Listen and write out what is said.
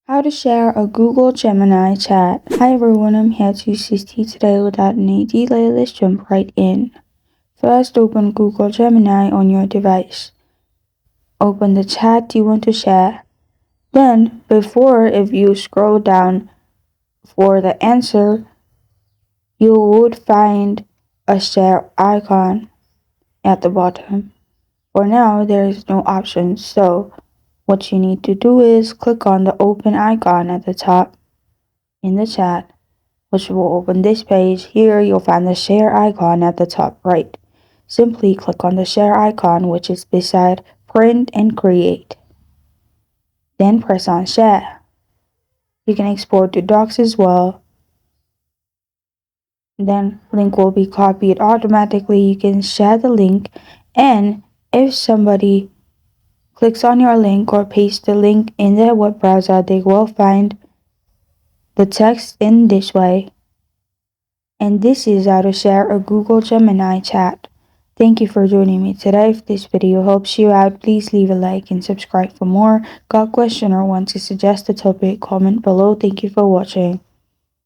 How to share a Google Gemini chat. Hi everyone, I'm here to assist you today without any delay. Let's jump right in. First, open Google Gemini on your device. Open the chat you want to share. Then, if you scroll down for the answer, you would find a share icon at the bottom. For now, there is no option, so what you need to do is click on the open icon at the top in the chat, which will open this page. Here you'll find the share icon at the top right. Simply click on the share icon, which is beside print and create. Then press on share. You can export to docs as well. Then link will be copied automatically. You can share the link, and if somebody clicks on your link or pastes the link in their web browser, they will find the text in this way. And this is how to share a Google Gemini chat. Thank you for joining me today. If this video helps you out, please leave a like and subscribe for more. Got a question or want to suggest a topic? Comment below. Thank you for watching.